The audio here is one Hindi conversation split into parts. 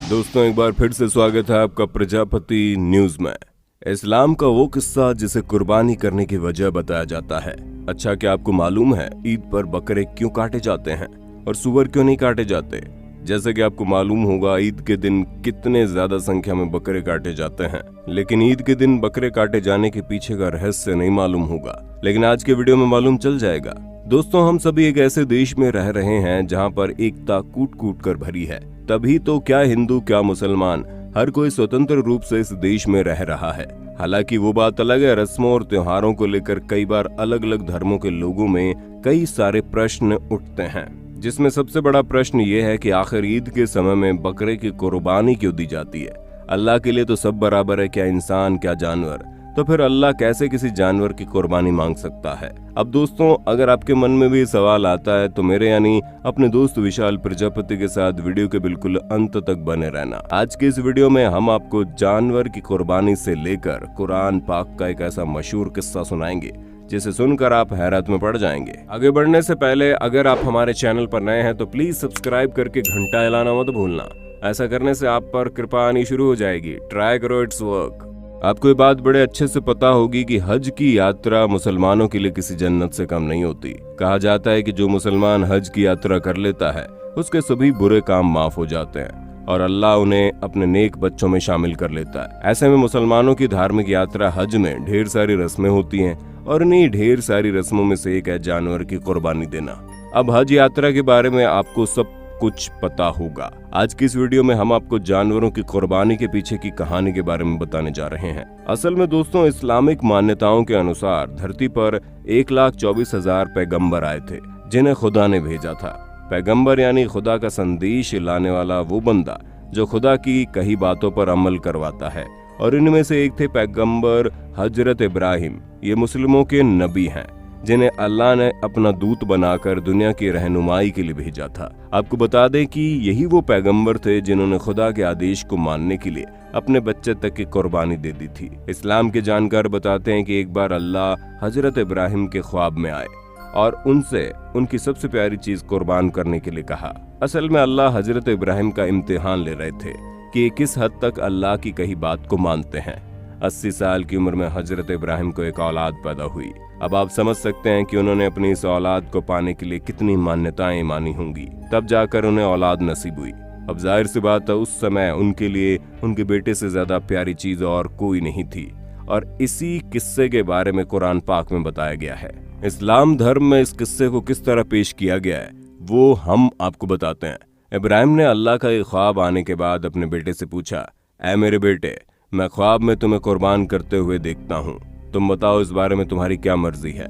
दोस्तों, एक बार फिर से स्वागत है आपका प्रजापति न्यूज में। इस्लाम का वो किस्सा जिसे कुर्बानी करने की वजह बताया जाता है। अच्छा, क्या आपको मालूम है ईद पर बकरे क्यों काटे जाते हैं और सूअर क्यों नहीं काटे जाते? जैसे कि आपको मालूम होगा, ईद के दिन कितने ज्यादा संख्या में बकरे काटे जाते हैं, लेकिन ईद के दिन बकरे काटे जाने के पीछे का रहस्य नहीं मालूम होगा। लेकिन आज के वीडियो में मालूम चल जाएगा। दोस्तों, हम सभी एक ऐसे देश में रह रहे हैं जहाँ पर एकता कूट कूट कर भरी है। तभी तो क्या हिंदू क्या मुसलमान, हर कोई स्वतंत्र रूप से इस देश में रह रहा है। हालांकि वो बात अलग है, रस्मों और त्योहारों को लेकर कई बार अलग अलग धर्मों के लोगों में कई सारे प्रश्न उठते हैं, जिसमें सबसे बड़ा प्रश्न ये है कि आखिर ईद के समय में बकरे की कुर्बानी क्यों दी जाती है? अल्लाह के लिए तो सब बराबर है, क्या इंसान क्या जानवर, तो फिर अल्लाह कैसे किसी जानवर की कुर्बानी मांग सकता है? अब दोस्तों, अगर आपके मन में भी सवाल आता है तो मेरे यानी अपने दोस्त विशाल प्रजापति के साथ वीडियो के बिल्कुल अंत तक बने रहना। आज के इस वीडियो में हम आपको जानवर की कुर्बानी से लेकर कुरान पाक का एक ऐसा मशहूर किस्सा सुनाएंगे जिसे सुनकर आप हैरत में पड़ जाएंगे। आगे बढ़ने से पहले अगर आप हमारे चैनल पर नए हैं तो प्लीज सब्सक्राइब करके घंटा हिलाना मत भूलना। ऐसा करने से आप पर कृपा आनी शुरू हो जाएगी। ट्राई करो, इट्स वर्क। आपको ये बात बड़े अच्छे से पता होगी कि हज की यात्रा मुसलमानों के लिए किसी जन्नत से कम नहीं होती। कहा जाता है कि जो मुसलमान हज की यात्रा कर लेता है उसके सभी बुरे काम माफ हो जाते हैं और अल्लाह उन्हें अपने नेक बच्चों में शामिल कर लेता है। ऐसे में मुसलमानों की धार्मिक यात्रा हज में ढेर सारी रस्में होती हैं और इन्हीं ढेर सारी रस्मों में से एक है जानवर की कुर्बानी देना। अब हज यात्रा के बारे में आपको सब कुछ पता होगा। आज की इस वीडियो में हम आपको जानवरों की कुर्बानी के पीछे की कहानी के बारे में बताने जा रहे हैं। असल में दोस्तों, इस्लामिक मान्यताओं के अनुसार धरती पर 1,24,000 पैगंबर आए थे जिन्हें खुदा ने भेजा था। पैगंबर यानी खुदा का संदेश लाने वाला वो बंदा जो खुदा की कही बातों पर अमल करवाता है, और इनमें से एक थे पैगंबर हजरत इब्राहिम। ये मुस्लिमों के नबी हैं जिन्हें अल्लाह ने अपना दूत बनाकर दुनिया की रहनुमाई के लिए भेजा था। आपको बता दें कि यही वो पैगंबर थे जिन्होंने खुदा के आदेश को मानने के लिए अपने बच्चे तक की कुर्बानी दे दी थी। इस्लाम के जानकार बताते हैं कि एक बार अल्लाह हजरत इब्राहिम के ख्वाब में आए और उनसे उनकी सबसे प्यारी चीज कुर्बान करने के लिए कहा। असल में अल्लाह हजरत इब्राहिम का इम्तिहान ले रहे थे कि किस हद तक अल्लाह की कही बात को मानते हैं। 80 साल की उम्र में हजरत इब्राहिम को एक औलाद पैदा हुई। अब आप समझ सकते हैं कि उन्होंने अपनी इस औलाद को पाने के लिए कितनी मान्यताएं मानी होंगी, तब जाकर उन्हें औलाद नसीब हुई। अब जाहिर सी बात है, उस समय उनके लिए उनके बेटे से ज्यादा प्यारी चीज और कोई नहीं थी, और इसी किस्से के बारे में कुरान पाक में बताया गया है। इस्लाम धर्म में इस किस्से को किस तरह पेश किया गया है वो हम आपको बताते हैं। इब्राहिम ने अल्लाह का एक ख्वाब आने के बाद अपने बेटे से पूछा, ऐ मेरे बेटे, मैं ख्वाब में तुम्हें कुर्बान करते हुए देखता हूँ, तुम बताओ इस बारे में तुम्हारी क्या मर्जी है?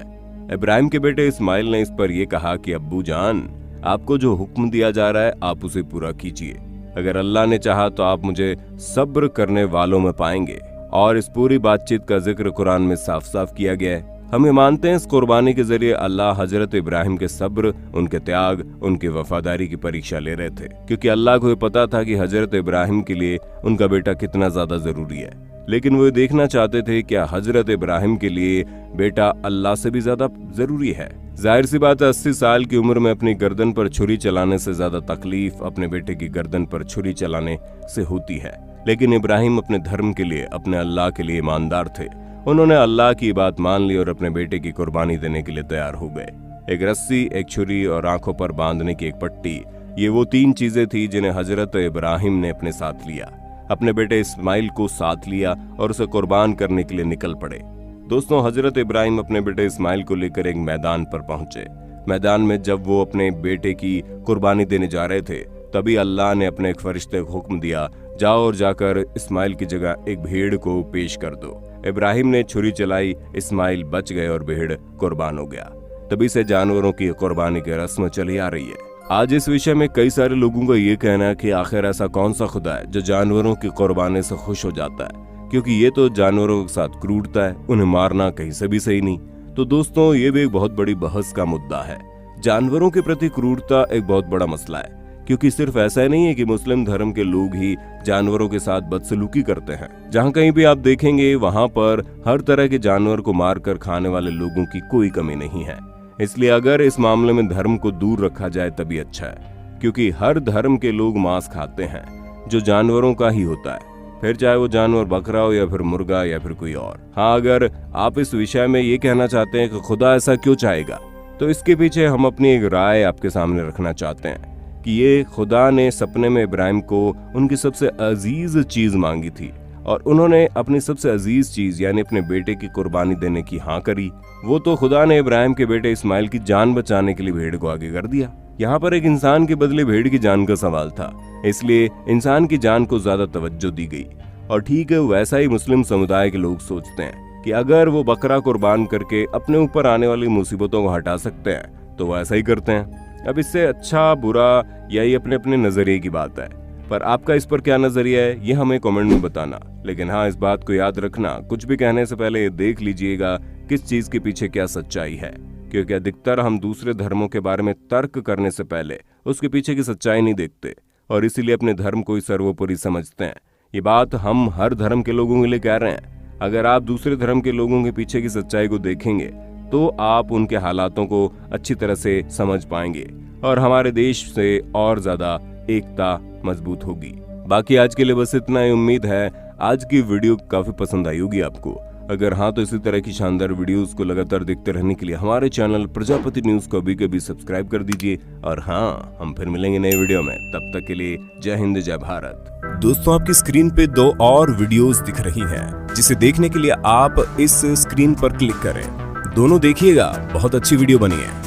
इब्राहिम के बेटे इस्माइल ने इस पर यह कहा कि अब्बू जान, आपको जो हुक्म दिया जा रहा है आप उसे पूरा कीजिए। अगर अल्लाह ने चाहा तो आप मुझे सब्र करने वालों में पाएंगे। और इस पूरी बातचीत का जिक्र कुरान में साफ साफ किया गया है। हम ये मानते हैं इस कुर्बानी के जरिए अल्लाह हजरत इब्राहिम के सब्र, उनके त्याग, उनकी वफादारी की परीक्षा ले रहे थे, क्योंकि अल्लाह को ये पता था कि हजरत इब्राहिम के लिए उनका बेटा कितना ज्यादा जरूरी है। लेकिन वो देखना चाहते थे क्या हजरत इब्राहिम के लिए बेटा अल्लाह से भी ज्यादा जरूरी है। जाहिर सी बात है, 80 साल की उम्र में अपनी गर्दन पर छुरी चलाने से ज्यादा तकलीफ अपने बेटे की गर्दन पर छुरी चलाने से होती है। लेकिन इब्राहिम अपने धर्म के लिए, अपने अल्लाह के लिए ईमानदार थे। उन्होंने अल्लाह की बात मान ली और अपने बेटे की कुर्बानी देने के लिए तैयार हो गए। एक रस्सी, एक छुरी और आंखों पर बांधने की एक पट्टी, ये वो 3 चीजें थी जिन्हें हजरत इब्राहिम ने अपने साथ लिया। अपने बेटे इस्माइल को साथ लिया और उसे कुर्बान करने के लिए निकल पड़े। दोस्तों, हजरत इब्राहिम अपने बेटे इस्माइल को लेकर एक मैदान पर पहुंचे। मैदान में जब वो अपने बेटे की कुर्बानी देने जा रहे थे, तभी अल्लाह ने अपने एक फरिश्ते को हुक्म दिया, जाओ और जाकर इस्माइल की जगह एक भेड़ को पेश कर दो। इब्राहिम ने छुरी चलाई, इस्माइल बच गए और भेड़ कुर्बान हो गया। तभी से जानवरों की कुर्बानी की रस्म चली आ रही है। आज इस विषय में कई सारे लोगों का ये कहना है कि आखिर ऐसा कौन सा खुदा है जो जानवरों की कुर्बानी से खुश हो जाता है, क्योंकि ये तो जानवरों के साथ क्रूरता है, उन्हें मारना कहीं से भी सही नहीं। तो दोस्तों, ये भी एक बहुत बड़ी बहस का मुद्दा है। जानवरों के प्रति क्रूरता एक बहुत बड़ा मसला है, क्योंकि सिर्फ ऐसा नहीं है कि मुस्लिम धर्म के लोग ही जानवरों के साथ बदसलूकी करते हैं। जहाँ कहीं भी आप देखेंगे वहाँ पर हर तरह के जानवर को मारकर खाने वाले लोगों की कोई कमी नहीं है। इसलिए अगर इस मामले में धर्म को दूर रखा जाए तभी अच्छा है, क्योंकि हर धर्म के लोग मांस खाते हैं। जो जानवरों का ही होता है, फिर चाहे वो जानवर बकरा हो या फिर मुर्गा या फिर कोई और। हाँ, अगर आप इस विषय में ये कहना चाहते हैं कि खुदा ऐसा क्यों चाहेगा, तो इसके पीछे हम अपनी एक राय आपके सामने रखना चाहते हैं कि ये खुदा ने सपने में इब्राहिम को उनकी सबसे अजीज चीज मांगी थी और उन्होंने अपनी सबसे अजीज चीज यानी अपने बेटे की कुर्बानी देने की हाँ करी। वो तो खुदा ने इब्राहिम के बेटे इस्माइल की जान बचाने के लिए भेड़ को आगे कर दिया। यहाँ पर एक इंसान के बदले भेड़ की जान का सवाल था, इसलिए इंसान की जान को ज्यादा तवज्जो दी गई। और ठीक है, वैसा ही मुस्लिम समुदाय के लोग सोचते हैं कि अगर वो बकरा कुर्बान करके अपने ऊपर आने वाली मुसीबतों को हटा सकते हैं तो वो ऐसा ही करते हैं। अब इससे अच्छा बुरा या ये अपने अपने नजरिए की बात है, पर आपका इस पर क्या नजरिया है ये हमें कमेंट में बताना। लेकिन हाँ, इस बात को याद रखना, कुछ भी कहने से पहले ये देख लीजिएगा किस चीज के पीछे क्या सच्चाई है, क्योंकि अधिकतर हम दूसरे धर्मों के बारे में तर्क करने से पहले उसके पीछे की सच्चाई नहीं देखते और इसीलिए अपने धर्म को ही सर्वोपरि समझते हैं। ये बात हम हर धर्म के लोगों के लिए कह रहे हैं। अगर आप दूसरे धर्म के लोगों के पीछे की सच्चाई को देखेंगे तो आप उनके हालातों को अच्छी तरह से समझ पाएंगे और हमारे देश से और ज्यादा एकता मजबूत होगी। बाकी आज के लिए बस इतना ही। उम्मीद है आज की वीडियो काफी पसंद आई होगी आपको। अगर हाँ, तो इसी तरह की शानदार वीडियोस को लगातार देखते रहने के लिए हमारे चैनल प्रजापति न्यूज को अभी सब्सक्राइब कर दीजिए। और हाँ, हम फिर मिलेंगे नए वीडियो में, तब तक के लिए जय हिंद जय भारत। दोस्तों, आपकी स्क्रीन पे 2 और वीडियोस दिख रही हैं, जिसे देखने के लिए आप इस स्क्रीन पर क्लिक करें। दोनों देखिएगा, बहुत अच्छी वीडियो बनी है।